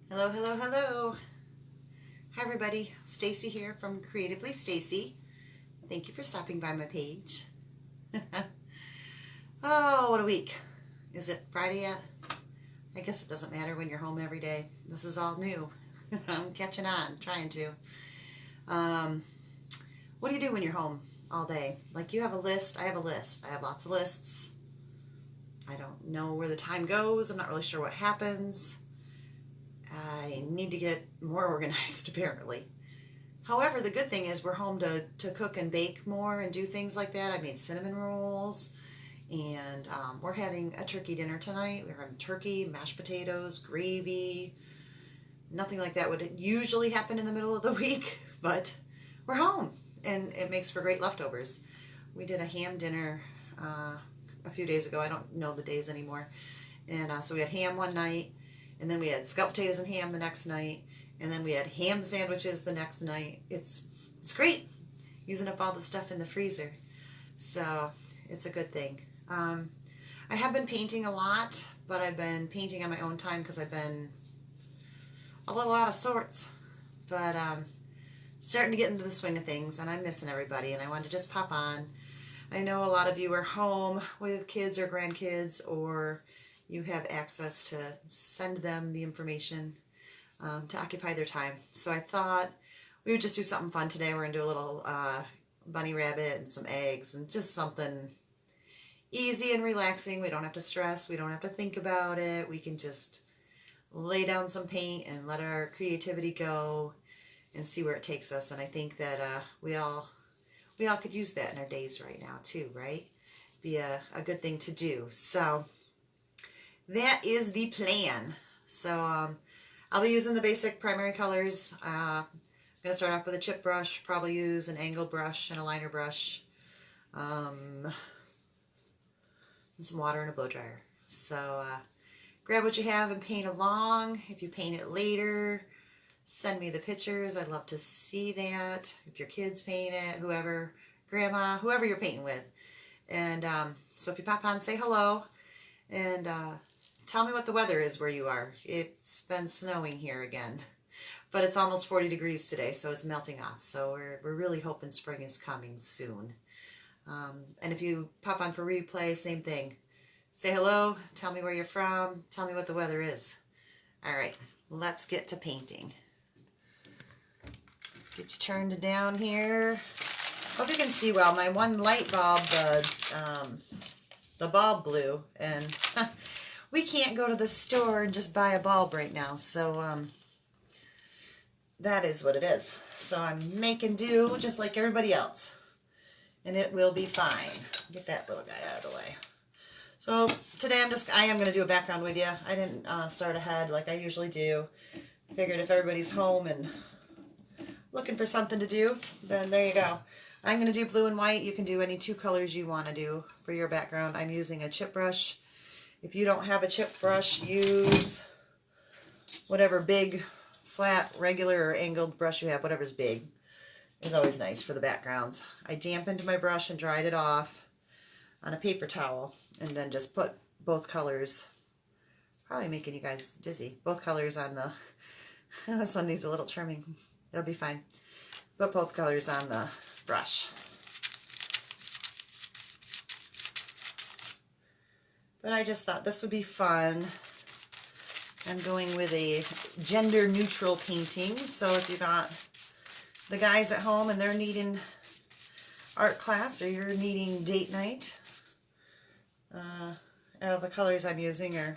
Hello, hello, hello. Hi everybody, Stacy here from Creatively Stacy. Thank you for stopping by my page. Oh, what a week. Is it Friday yet? I guess it doesn't matter when you're home every day. This is all new. I'm catching on, trying to. What do you do when you're home all day? Like you have a list, I have a list. I have lots of lists. I don't know where the time goes. I'm not really sure what happens. I need to get more organized apparently. However, the good thing is we're home to cook and bake more and do things like that. I made cinnamon rolls and we're having a turkey dinner tonight. We're having turkey, mashed potatoes, gravy. Nothing like that would usually happen in the middle of the week, but we're home and it makes for great leftovers. We did a ham dinner a few days ago. I don't know the days anymore. And so we had ham one night. And then we had scalloped potatoes and ham the next night. And then we had ham sandwiches the next night. It's great, using up all the stuff in the freezer. So it's a good thing. I have been painting a lot, but I've been painting on my own time because I've been a little out of sorts. But starting to get into the swing of things, and I'm missing everybody, and I wanted to just pop on. I know a lot of you are home with kids or grandkids, or you have access to send them the information to occupy their time. So I thought we would just do something fun today. We're going to do a little bunny rabbit and some eggs and just something easy and relaxing. We don't have to stress. We don't have to think about it. We can just lay down some paint and let our creativity go and see where it takes us. And I think that we all could use that in our days right now too, right? Be a good thing to do. So that is the plan. So I'll be using the basic primary colors. I'm going to start off with a chip brush, probably use an angled brush and a liner brush, and some water and a blow dryer. So grab what you have and paint along. If you paint it later, send me the pictures. I'd love to see that. If your kids paint it, whoever, grandma, whoever you're painting with. And so if you pop on, say hello. And tell me what the weather is where you are. It's been snowing here again, but it's almost 40 degrees today, so it's melting off. So we're really hoping spring is coming soon. And if you pop on for replay, same thing. Say hello, tell me where you're from, tell me what the weather is. All right, let's get to painting. Get you turned down here. Hope you can see well. My one light bulb, the bulb blew, and we can't go to the store and just buy a bulb right now, so that is what it is. So I'm making do just like everybody else, and it will be fine. Get that little guy out of the way. So today I am going to do a background with you. I didn't start ahead like I usually do. Figured if everybody's home and looking for something to do, then there you go. I'm going to do blue and white. You can do any two colors you want to do for your background. I'm using a chip brush. If you don't have a chip brush, use whatever big, flat, regular, or angled brush you have. Whatever's big is always nice for the backgrounds. I dampened my brush and dried it off on a paper towel, and then just put both colors, probably making you guys dizzy, both colors on the, this one needs a little trimming. It'll be fine. Put both colors on the brush. But I just thought this would be fun. I'm going with a gender neutral painting. So if you got the guys at home and they're needing art class, or you're needing date night, the colors I'm using are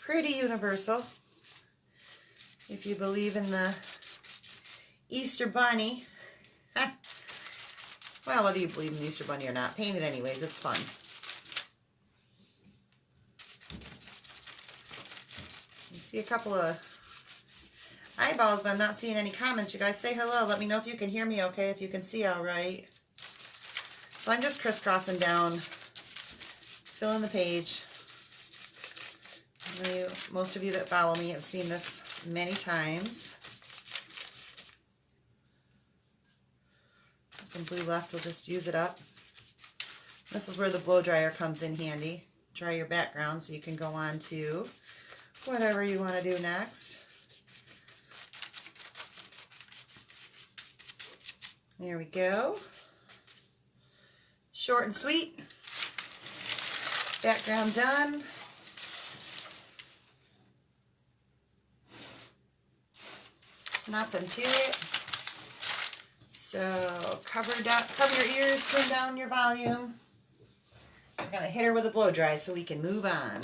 pretty universal. If you believe in the Easter Bunny, well, whether you believe in the Easter Bunny or not, paint it anyways, it's fun. You see a couple of eyeballs, but I'm not seeing any comments. You guys say hello. Let me know if you can hear me okay, if you can see all right. So I'm just crisscrossing down, filling the page. Most of you that follow me have seen this many times. Some blue left, we'll just use it up. This is where the blow dryer comes in handy. Dry your background so you can go on to whatever you want to do next. There we go. Short and sweet. Background done. Nothing to it. So cover your ears, turn down your volume. We're gonna hit her with a blow dry so we can move on.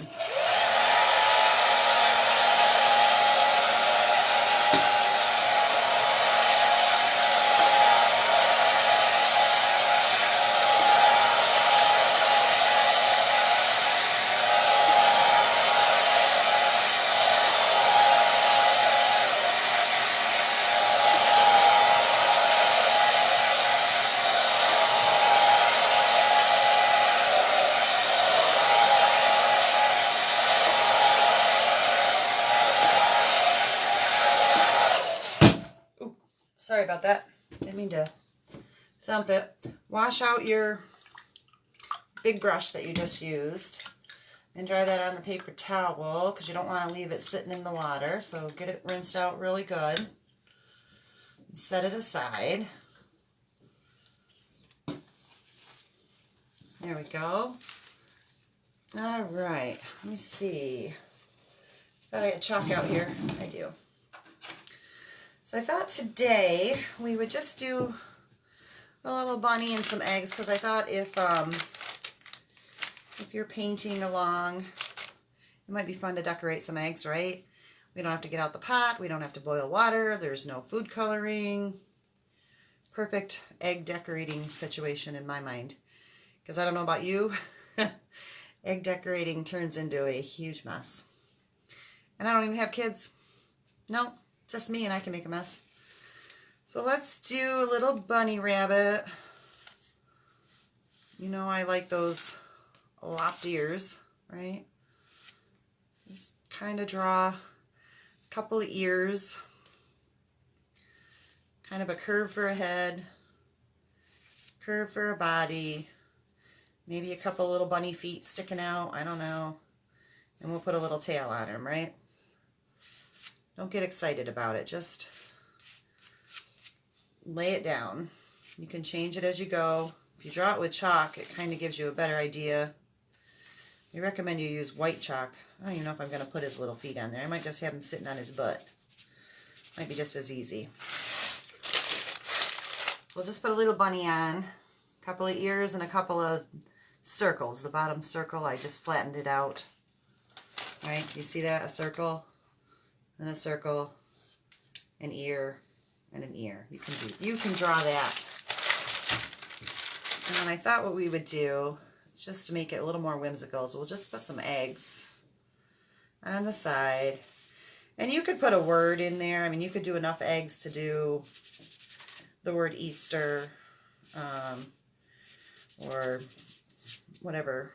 Sorry about that. Didn't mean to thump it. Wash out your big brush that you just used and dry that on the paper towel because you don't want to leave it sitting in the water. So get it rinsed out really good. Set it aside. There we go. All right. Let me see. Thought I had chalk out here. I do. So I thought today we would just do a little bunny and some eggs because I thought if you're painting along, it might be fun to decorate some eggs, right? We don't have to get out the pot. We don't have to boil water. There's no food coloring. Perfect egg decorating situation in my mind. Because I don't know about you, egg decorating turns into a huge mess. And I don't even have kids. No. Just me and I can make a mess. So let's do a little bunny rabbit. You know I like those lopped ears, right? Just kind of draw a couple of ears. Kind of a curve for a head. Curve for a body. Maybe a couple little bunny feet sticking out. I don't know. And we'll put a little tail on him, right? Don't get excited about it. Just lay it down. You can change it as you go. If you draw it with chalk, it kind of gives you a better idea. I recommend you use white chalk. I don't even know if I'm going to put his little feet on there. I might just have him sitting on his butt. Might be just as easy. We'll just put a little bunny on. A couple of ears and a couple of circles. The bottom circle, I just flattened it out. Right? You see that? A circle. And a circle, an ear, and an ear. You can draw that. And then I thought what we would do, just to make it a little more whimsical, is we'll just put some eggs on the side. And you could put a word in there. I mean, you could do enough eggs to do the word Easter, or whatever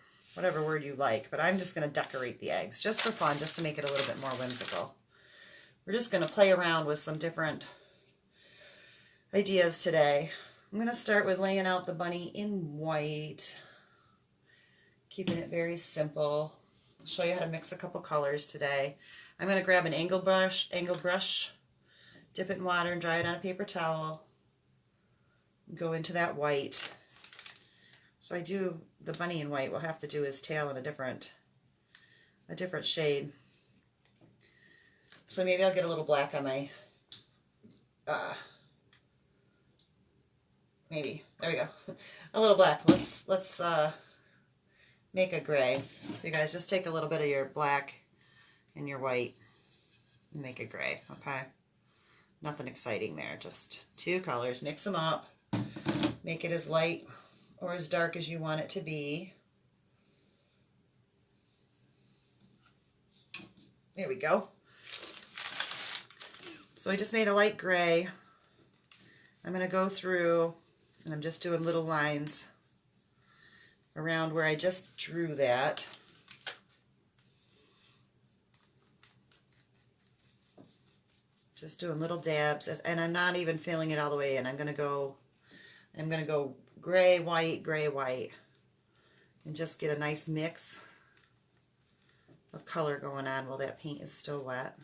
word you like. But I'm just going to decorate the eggs, just for fun, just to make it a little bit more whimsical. We're just going to play around with some different ideas today. I'm going to start with laying out the bunny in white, keeping it very simple. I'll show you how to mix a couple colors today. I'm going to grab an angle brush, dip it in water and dry it on a paper towel. Go into that white. So I do the bunny in white. We'll have to do his tail in a different shade. So maybe I'll get a little black on my, maybe, there we go. A little black. Let's make a gray. So you guys just take a little bit of your black and your white and make a gray, okay? Nothing exciting there, just two colors. Mix them up. Make it as light or as dark as you want it to be. There we go. So I just made a light gray. I'm going to go through and I'm just doing little lines around where I just drew that. Just doing little dabs, and I'm not even filling it all the way in. I'm going to go gray, white, and just get a nice mix of color going on while that paint is still wet.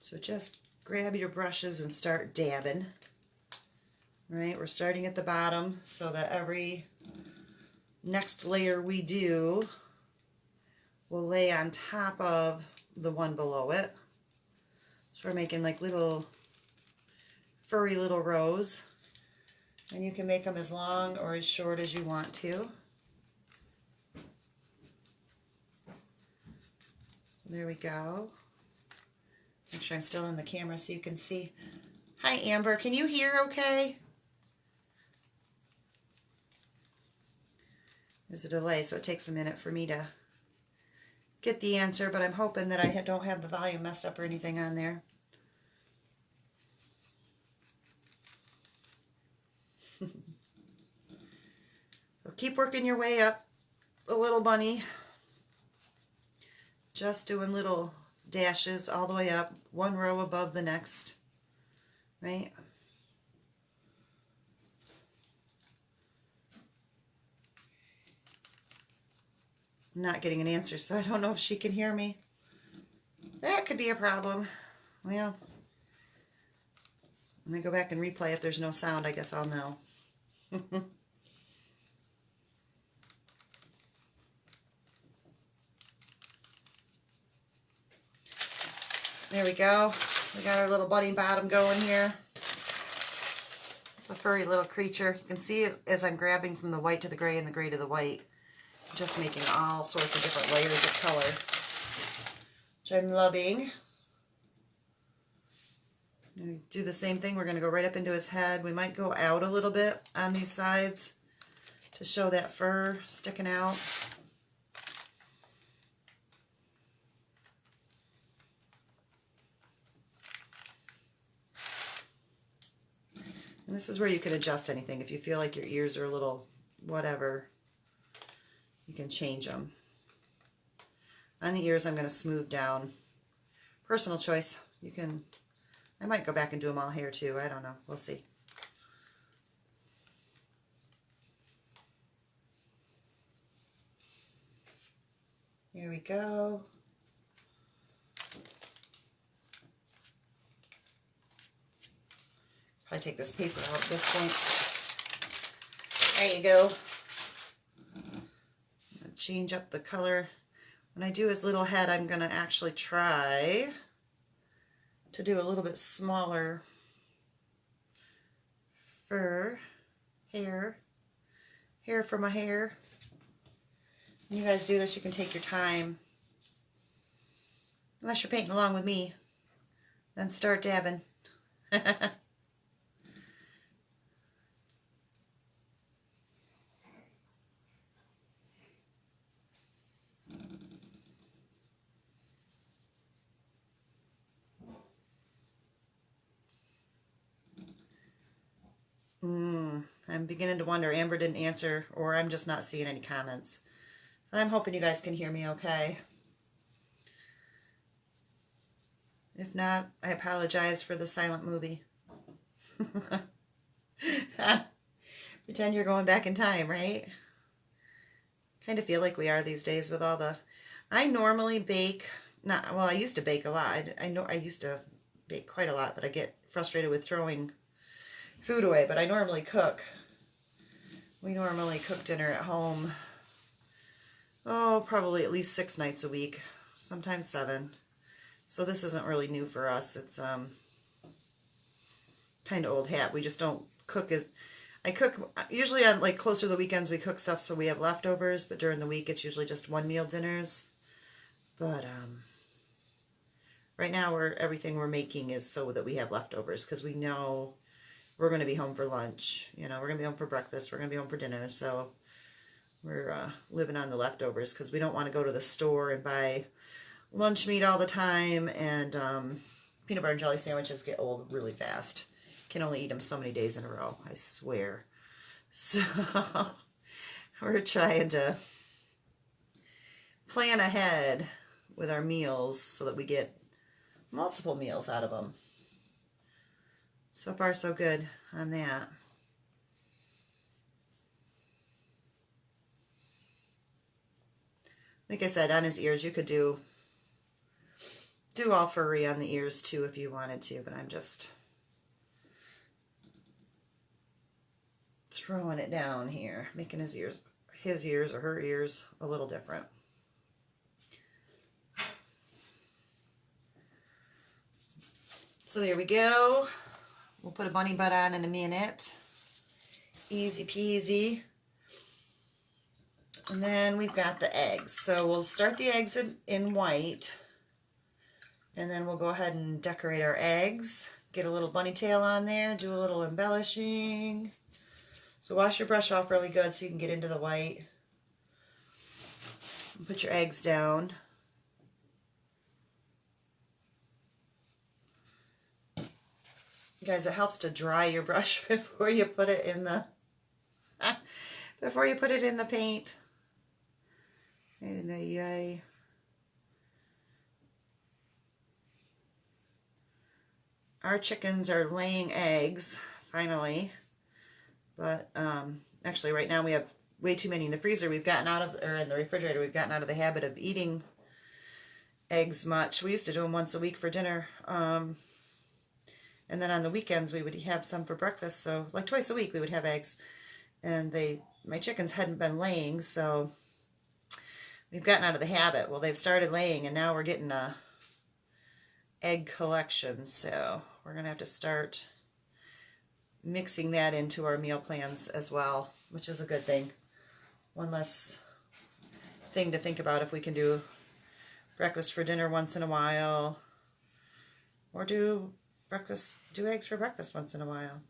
So just grab your brushes and start dabbing. Right, we're starting at the bottom so that every next layer we do will lay on top of the one below it. So we're making like little furry little rows, and you can make them as long or as short as you want to. There we go. Make sure I'm still in the camera so you can see. Hi Amber, can you hear okay? There's a delay, so it takes a minute for me to get the answer, but I'm hoping that I don't have the volume messed up or anything on there. So keep working your way up a little bunny. Just doing little dashes all the way up, one row above the next, right? I'm not getting an answer, so I don't know if she can hear me. That could be a problem. Well, let me go back and replay. If there's no sound, I guess I'll know. There we go. We got our little bunny bottom going here. It's a furry little creature. You can see as I'm grabbing from the white to the gray and the gray to the white, I'm just making all sorts of different layers of color, which I'm loving. I'm going to do the same thing. We're going to go right up into his head. We might go out a little bit on these sides to show that fur sticking out. And this is where you can adjust anything. If you feel like your ears are a little whatever, you can change them. On the ears, I'm going to smooth down. Personal choice. You can, I might go back and do them all here too. I don't know. We'll see. Here we go. Probably take this paper out at this point. There you go. Change up the color. When I do his little head, I'm going to actually try to do a little bit smaller fur, hair for my hair. When you guys do this, you can take your time. Unless you're painting along with me, then start dabbing. I'm beginning to wonder, Amber didn't answer, or I'm just not seeing any comments. I'm hoping you guys can hear me okay. If not, I apologize for the silent movie. Pretend you're going back in time, right? Kind of feel like we are these days with all the... I normally bake, well, I used to bake a lot. I know I used to bake quite a lot, but I get frustrated with throwing food away, but I normally cook. We normally cook dinner at home, oh, probably at least 6 nights a week, sometimes 7. So this isn't really new for us. It's kind of old hat. We just don't cook as... I cook, usually on like closer to the weekends we cook stuff so we have leftovers, but during the week it's usually just 1 meal dinners. But right now everything we're making is so that we have leftovers, because we know we're going to be home for lunch. You know, we're going to be home for breakfast. We're going to be home for dinner. So we're living on the leftovers because we don't want to go to the store and buy lunch meat all the time. And peanut butter and jelly sandwiches get old really fast. Can only eat them so many days in a row, I swear. So we're trying to plan ahead with our meals so that we get multiple meals out of them. So far, so good on that. Like I said, on his ears, you could do do all furry on the ears too if you wanted to, but I'm just throwing it down here, making his ears or her ears a little different. So there we go. We'll put a bunny butt on in a minute. Easy peasy. And then we've got the eggs. So we'll start the eggs in white. And then we'll go ahead and decorate our eggs. Get a little bunny tail on there. Do a little embellishing. So wash your brush off really good so you can get into the white. Put your eggs down. Guys, it helps to dry your brush before you put it in the paint. And yay. Our chickens are laying eggs finally, but actually right now we have way too many in the freezer. We've gotten out of, or in the refrigerator, we've gotten out of the habit of eating eggs much. We used to do them once a week for dinner. And then on the weekends we would have some for breakfast. So like twice a week we would have eggs. And my chickens hadn't been laying, so we've gotten out of the habit. Well, they've started laying and now we're getting a egg collection. So we're going to have to start mixing that into our meal plans as well, which is a good thing. One less thing to think about if we can do breakfast for dinner once in a while, or do eggs for breakfast once in a while.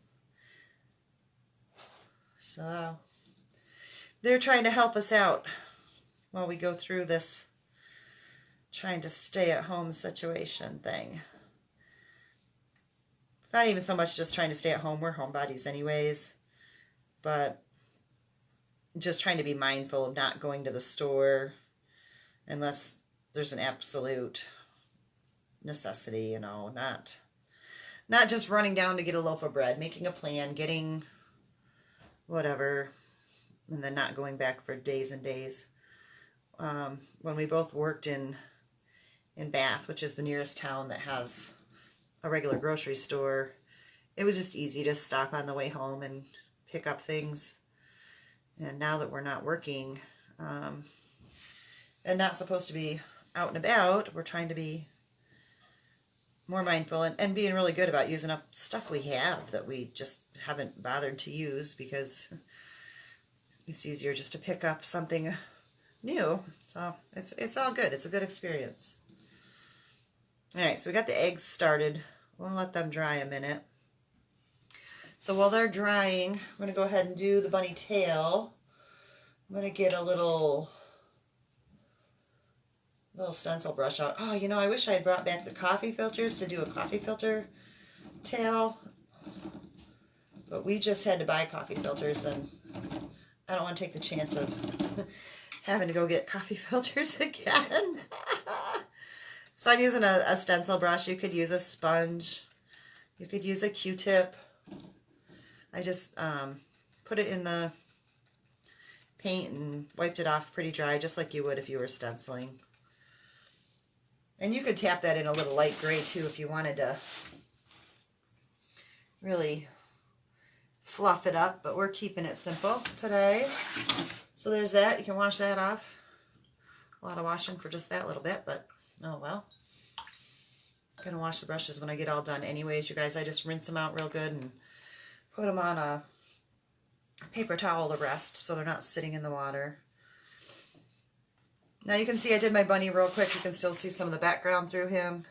So they're trying to help us out while we go through this trying to stay at home situation thing. It's not even so much just trying to stay at home. We're homebodies anyways, but just trying to be mindful of not going to the store unless there's an absolute necessity, you know, not just running down to get a loaf of bread, making a plan, getting whatever, and then not going back for days and days. When we both worked in Bath, which is the nearest town that has a regular grocery store, it was just easy to stop on the way home and pick up things. And now that we're not working and not supposed to be out and about, we're trying to be more mindful and being really good about using up stuff we have that we just haven't bothered to use, because it's easier just to pick up something new. So it's all good. It's a good experience. All right, so we got the eggs started. We'll let them dry a minute. So while they're drying, I'm going to go ahead and do the bunny tail. I'm going to get a little stencil brush out. Oh, you know, I wish I had brought back the coffee filters to do a coffee filter tail. But we just had to buy coffee filters, and I don't want to take the chance of having to go get coffee filters again. So I'm using a stencil brush. You could use a sponge. You could use a Q-tip. I just put it in the paint and wiped it off pretty dry, just like you would if you were stenciling. And you could tap that in a little light gray too if you wanted to really fluff it up, but we're keeping it simple today. So there's that. You can wash that off. A lot of washing for just that little bit, but oh well. I'm going to wash the brushes when I get all done anyways, you guys. I just rinse them out real good and put them on a paper towel to rest so they're not sitting in the water. Now you can see I did my bunny real quick. You can still see some of the background through him.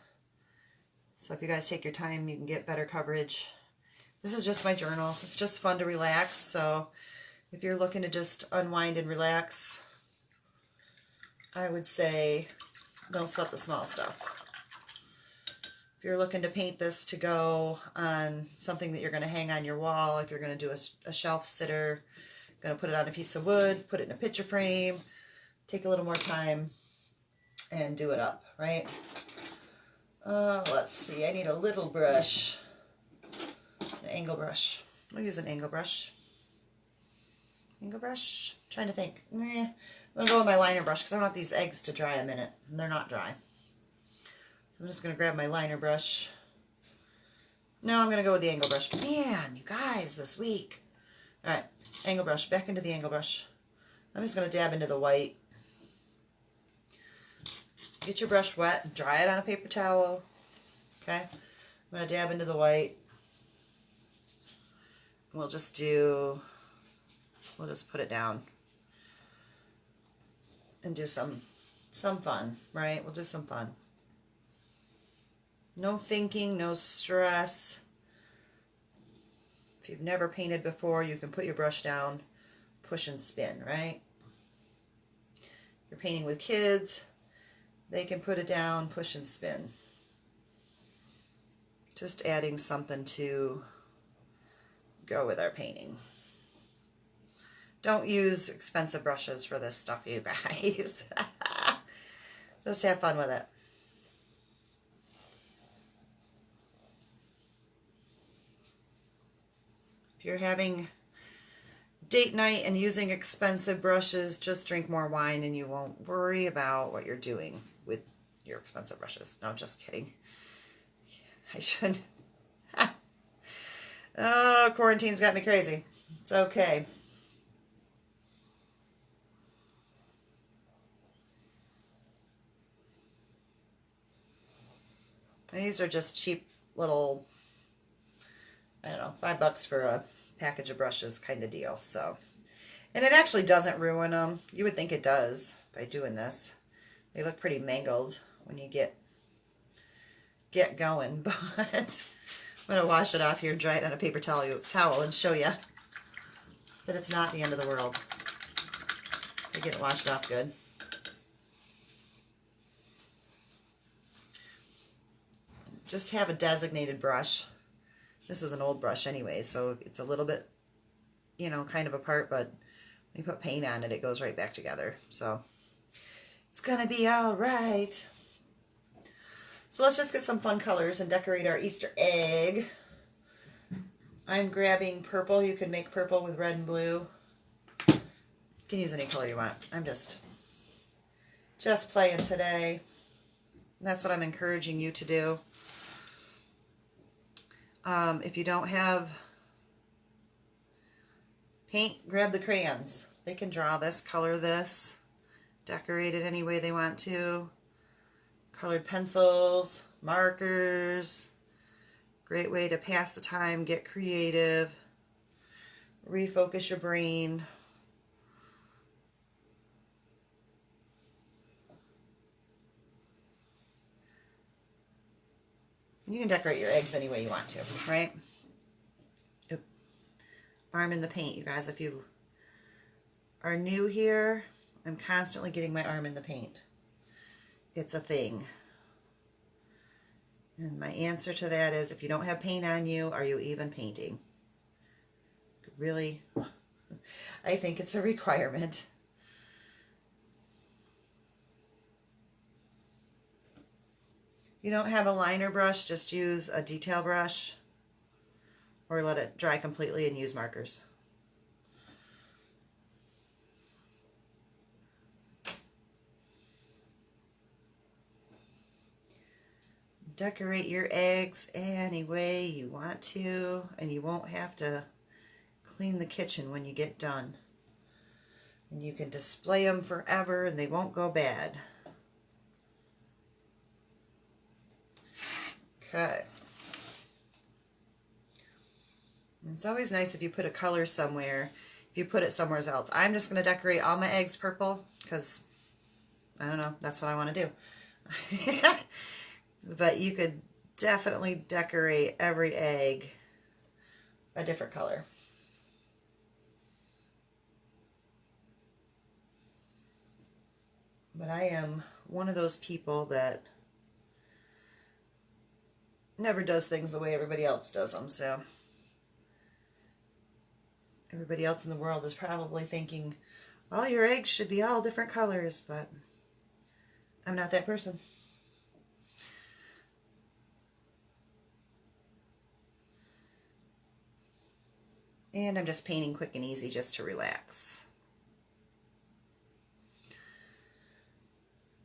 So if you guys take your time, you can get better coverage. This is just my journal. It's just fun to relax. So if you're looking to just unwind and relax, I would say don't sweat the small stuff. If you're looking to paint this to go on something that you're going to hang on your wall, if you're going to do a shelf sitter, going to put it on a piece of wood, put it in a picture frame, take a little more time and do it up, right? Let's see, I need a little brush, an angle brush. I'll use an angle brush. Angle brush? I'm trying to think. I'm going to go with my liner brush because I want these eggs to dry a minute, and they're not dry. So I'm just going to grab my liner brush. No, I'm going to go with the angle brush. Man, you guys, this week. All right, angle brush, back into the angle brush. I'm just going to dab into the white. Get your brush wet, dry it on a paper towel. Okay, I'm going to dab into the white. We'll just put it down and do some fun, right? We'll do some fun. No thinking, no stress. If you've never painted before, you can put your brush down, push and spin, right? If you're painting with kids, they can put it down, push and spin. Just adding something to go with our painting. Don't use expensive brushes for this stuff, you guys. Just have fun with it. If you're having date night and using expensive brushes, just drink more wine and you won't worry about what you're doing with your expensive brushes. No, I'm just kidding. I shouldn't. Oh, quarantine's got me crazy. It's okay. These are just cheap little, I don't know, $5 for a package of brushes kind of deal. So, and it actually doesn't ruin them. You would think it does by doing this. They look pretty mangled when you get going, but I'm going to wash it off here and dry it on a paper towel and show you that it's not the end of the world. I get it washed off good. Just have a designated brush. This is an old brush anyway, so it's a little bit, you know, kind of apart, but when you put paint on it, it goes right back together. So it's going to be all right. So let's just get some fun colors and decorate our Easter egg. I'm grabbing purple. You can make purple with red and blue. You can use any color you want. I'm just playing today. And that's what I'm encouraging you to do. If you don't have paint, grab the crayons. They can draw this, color this, decorate it any way they want to. Colored pencils, markers, great way to pass the time, get creative, refocus your brain. You can decorate your eggs any way you want to, right? Oop. Arm in the paint, you guys. If you are new here, I'm constantly getting my arm in the paint. It's a thing. And my answer to that is, if you don't have paint on you, are you even painting? Really, I think it's a requirement. You don't have a liner brush, just use a detail brush or let it dry completely and use markers. Decorate your eggs any way you want to, and you won't have to clean the kitchen when you get done. And you can display them forever and they won't go bad. Okay. It's always nice if you put a color somewhere, if you put it somewhere else. I'm just going to decorate all my eggs purple because, I don't know, that's what I want to do. But you could definitely decorate every egg a different color. But I am one of those people that never does things the way everybody else does them. So everybody else in the world is probably thinking, well, your eggs should be all different colors, but I'm not that person. And I'm just painting quick and easy just to relax.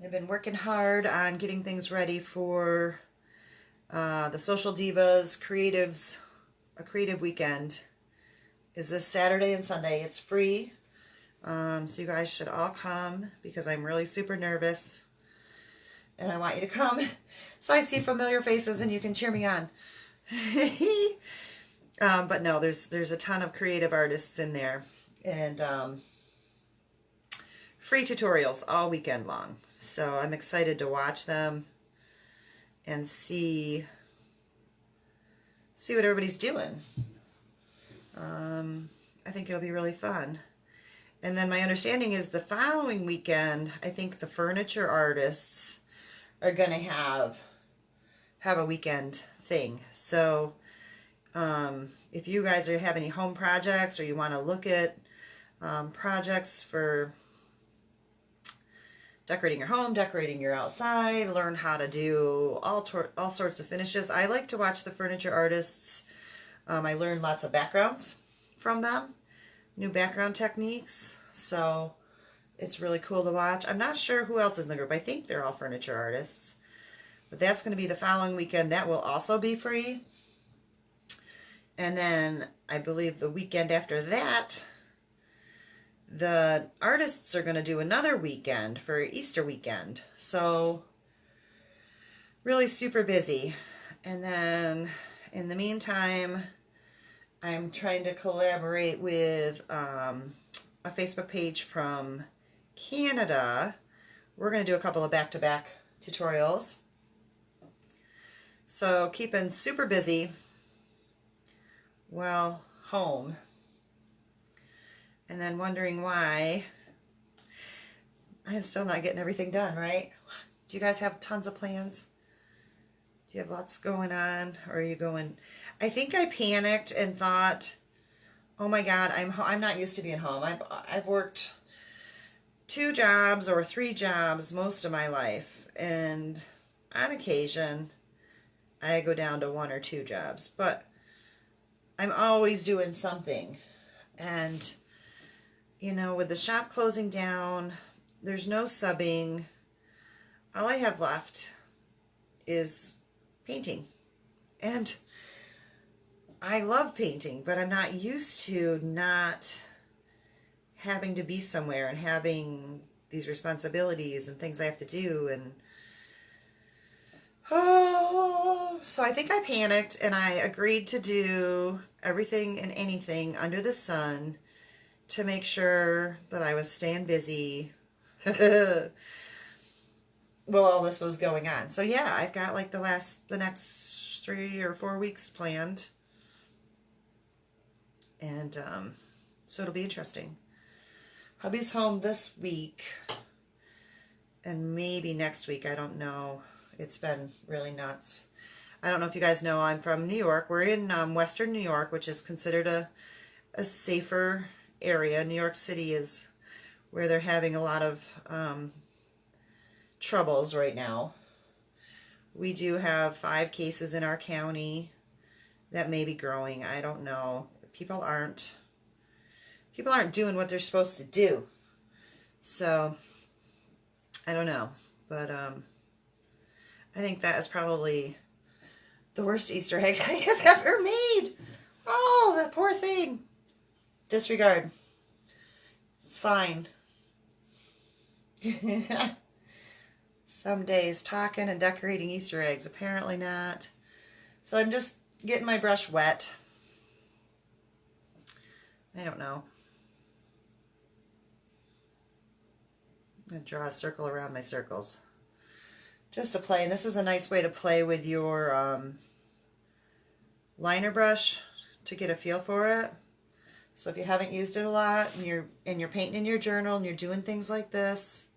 I've been working hard on getting things ready for the Social Divas Creatives, a creative weekend is this Saturday and Sunday. It's free. So you guys should all come because I'm really super nervous and I want you to come so I see familiar faces and you can cheer me on. But no, there's a ton of creative artists in there and free tutorials all weekend long. So I'm excited to watch them and see what everybody's doing. I think it'll be really fun. And then my understanding is the following weekend, I think the furniture artists are going to have a weekend thing. So if you guys have any home projects or you want to look at projects for decorating your home, decorating your outside, learn how to do all sorts of finishes. I like to watch the furniture artists. I learn lots of backgrounds from them, new background techniques. So it's really cool to watch. I'm not sure who else is in the group. I think they're all furniture artists. But that's going to be the following weekend. That will also be free. And then I believe the weekend after that, the artists are going to do another weekend for Easter weekend. So really super busy. And then in the meantime, I'm trying to collaborate with a Facebook page from Canada. We're going to do a couple of back-to-back tutorials. So keeping super busy while home. And then wondering why I'm still not getting everything done, right? Do you guys have tons of plans? Do you have lots going on? Or are you going... I think I panicked and thought, oh my God, I'm not used to being home. I've worked 2 jobs or 3 jobs most of my life. And on occasion, I go down to 1 or 2 jobs. But I'm always doing something. And... you know, with the shop closing down, there's no subbing. All I have left is painting. And I love painting, but I'm not used to not having to be somewhere and having these responsibilities and things I have to do. And so I think I panicked and I agreed to do everything and anything under the sun to make sure that I was staying busy while all this was going on. So yeah, I've got like the next 3 or 4 weeks planned. And so it'll be interesting. Hubby's home this week and maybe next week, I don't know. It's been really nuts. I don't know if you guys know, I'm from New York. We're in Western New York, which is considered a safer area. New York City is where they're having a lot of troubles right now. We do have 5 cases in our county. That may be growing. I don't know. People aren't doing what they're supposed to do. So I don't know. But I think that is probably the worst Easter egg I have ever made. Oh, that poor thing. Disregard. It's fine. Some days talking and decorating Easter eggs. Apparently not. So I'm just getting my brush wet. I don't know. I'm going to draw a circle around my circles. Just to play. And this is a nice way to play with your liner brush to get a feel for it. So if you haven't used it a lot and you're painting in your journal and you're doing things like this,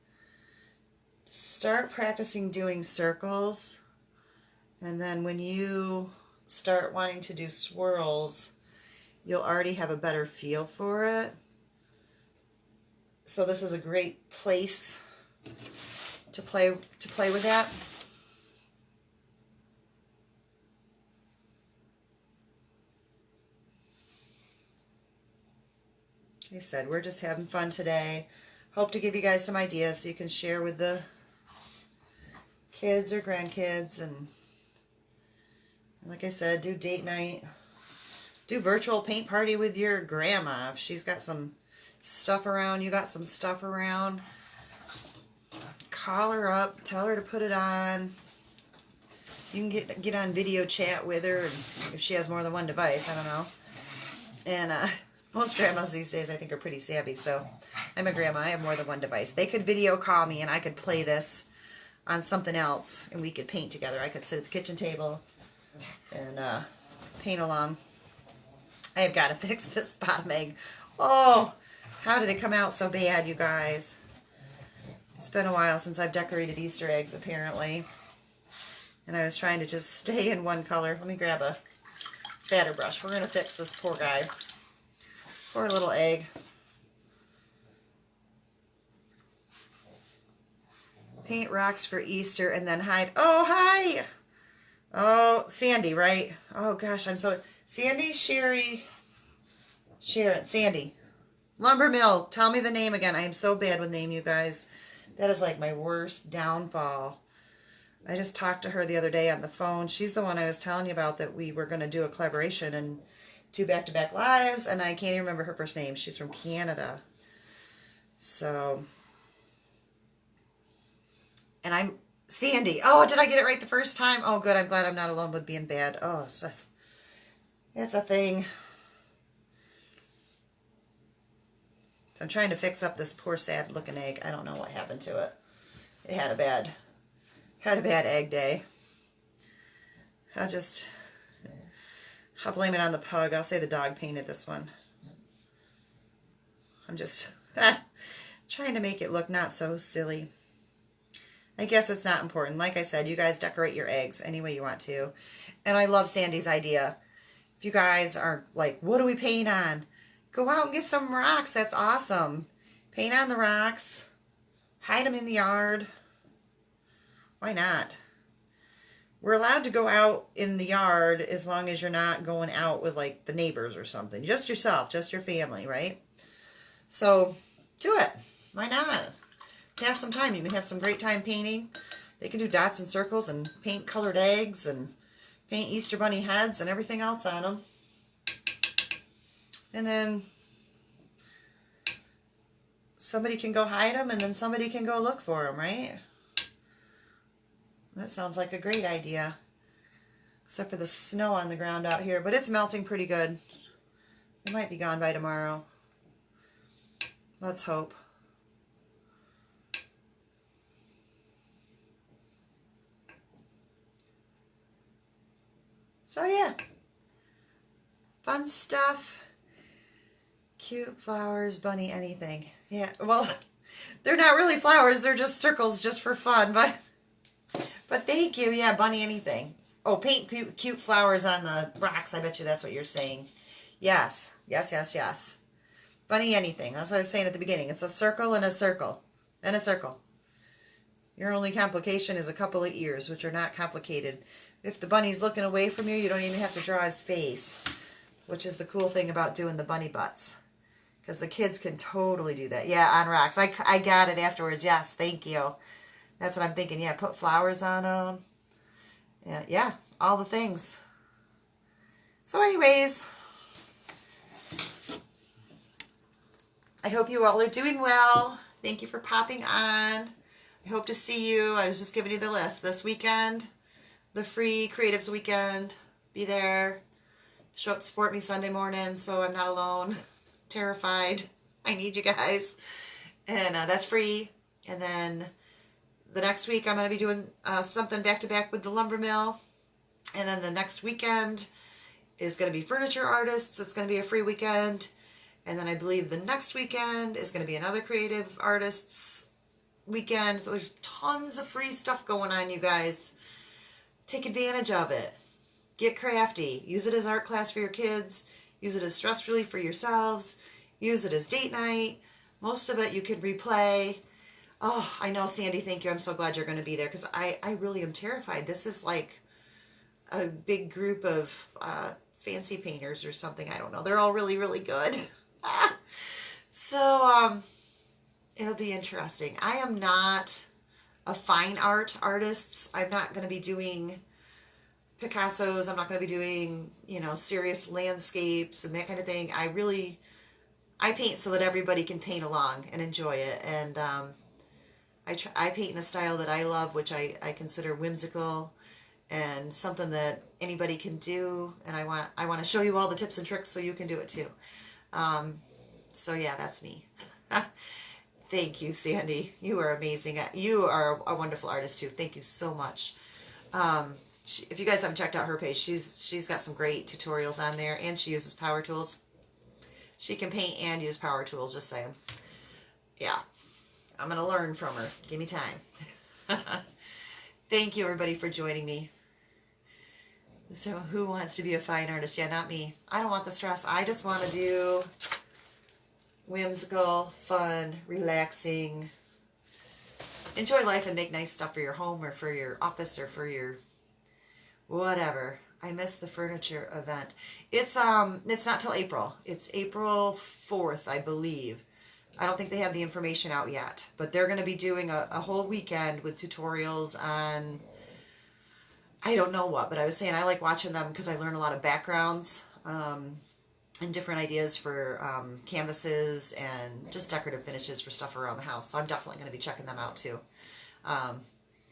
start practicing doing circles. And then when you start wanting to do swirls, you'll already have a better feel for it. So this is a great place to play with that. Like I said, we're just having fun today. Hope to give you guys some ideas so you can share with the kids or grandkids, and like I said, do date night. Do virtual paint party with your grandma. If she's got some stuff around, you got some stuff around, call her up, tell her to put it on. You can get on video chat with her, and if she has more than one device, I don't know. And most grandmas these days, I think, are pretty savvy. So I'm a grandma. I have more than one device. They could video call me, and I could play this on something else, and we could paint together. I could sit at the kitchen table and paint along. I have got to fix this bottom egg. Oh, how did it come out so bad, you guys? It's been a while since I've decorated Easter eggs, apparently. And I was trying to just stay in one color. Let me grab a fatter brush. We're going to fix this poor guy. Poor little egg. Paint rocks for Easter and then hide. Oh, hi! Oh, Sandy, right? Oh, gosh, I'm so... Sandy, Sherry, Sharon, Sandy. Lumber Mill, tell me the name again. I am so bad with name, you guys. That is like my worst downfall. I just talked to her the other day on the phone. She's the one I was telling you about that we were going to do a collaboration and do back-to-back lives, and I can't even remember her first name. She's from Canada. So, and I'm Sandy. Oh, did I get it right the first time? Oh, good. I'm glad I'm not alone with being bad. Oh, it's a thing. So I'm trying to fix up this poor sad looking egg. I don't know what happened to it. It had a bad egg day. I'll blame it on the pug. I'll say the dog painted this one. I'm just trying to make it look not so silly. I guess it's not important. Like I said, you guys decorate your eggs any way you want to. And I love Sandy's idea. If you guys are like, what do we paint on? Go out and get some rocks. That's awesome. Paint on the rocks. Hide them in the yard. Why not? We're allowed to go out in the yard as long as you're not going out with like the neighbors or something. Just yourself, just your family, right? So do it. Why not? Pass some time. You can have some great time painting. They can do dots and circles and paint colored eggs and paint Easter bunny heads and everything else on them. And then somebody can go hide them and then somebody can go look for them, right? That sounds like a great idea. Except for the snow on the ground out here, but it's melting pretty good. It might be gone by tomorrow. Let's hope. So yeah, fun stuff. Cute flowers, bunny, anything. Yeah, well, they're not really flowers. They're just circles just for fun, but thank you. Yeah, bunny, anything. Oh, paint cute flowers on the rocks. I bet you that's what you're saying. Yes, yes, yes, yes. Bunny, anything. That's what I was saying at the beginning. It's a circle and a circle and a circle. Your only complication is a couple of ears, which are not complicated. If the bunny's looking away from you, you don't even have to draw his face, which is the cool thing about doing the bunny butts. Because the kids can totally do that. Yeah, on rocks. I got it afterwards. Yes, thank you. That's what I'm thinking. Yeah, put flowers on them. Yeah, all the things. So anyways, I hope you all are doing well. Thank you for popping on. I hope to see you. I was just giving you the list. This weekend, the free Creatives Weekend. Be there. Show up to support me Sunday morning so I'm not alone. Terrified. I need you guys. And that's free. And then the next week I'm going to be doing something back-to-back with the Lumber Mill. And then the next weekend is going to be Furniture Artists. It's going to be a free weekend. And then I believe the next weekend is going to be another Creative Artists weekend. So there's tons of free stuff going on, you guys. Take advantage of it. Get crafty. Use it as art class for your kids. Use it as stress relief for yourselves. Use it as date night. Most of it you could replay. Oh, I know, Sandy, thank you. I'm so glad you're going to be there because I really am terrified. This is like a big group of fancy painters or something. I don't know. They're all really, really good. So, it'll be interesting. I am not a fine art artists. I'm not going to be doing Picassos. I'm not going to be doing, you know, serious landscapes and that kind of thing. I paint so that everybody can paint along and enjoy it. And I paint in a style that I love, which I consider whimsical and something that anybody can do. And I want to show you all the tips and tricks so you can do it too. So yeah, that's me. Thank you, Sandy. You are amazing. You are a wonderful artist too. Thank you so much. If you guys haven't checked out her page, she's got some great tutorials on there, and she uses power tools. She can paint and use power tools, just saying. Yeah, I'm going to learn from her. Give me time. Thank you, everybody, for joining me. So who wants to be a fine artist? Yeah, not me. I don't want the stress. I just want to do whimsical, fun, relaxing, enjoy life and make nice stuff for your home or for your office or for your whatever. I missed the furniture event. It's not till April. It's April 4th, I believe. I don't think they have the information out yet, but they're going to be doing a whole weekend with tutorials on, I don't know what, but I was saying I like watching them because I learn a lot of backgrounds and different ideas for canvases and just decorative finishes for stuff around the house. So I'm definitely going to be checking them out too.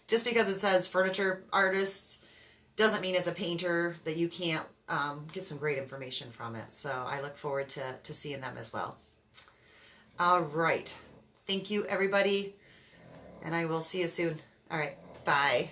Just because it says furniture artists doesn't mean as a painter that you can't get some great information from it. So I look forward to seeing them as well. All right. Thank you, everybody. And I will see you soon. All right. Bye.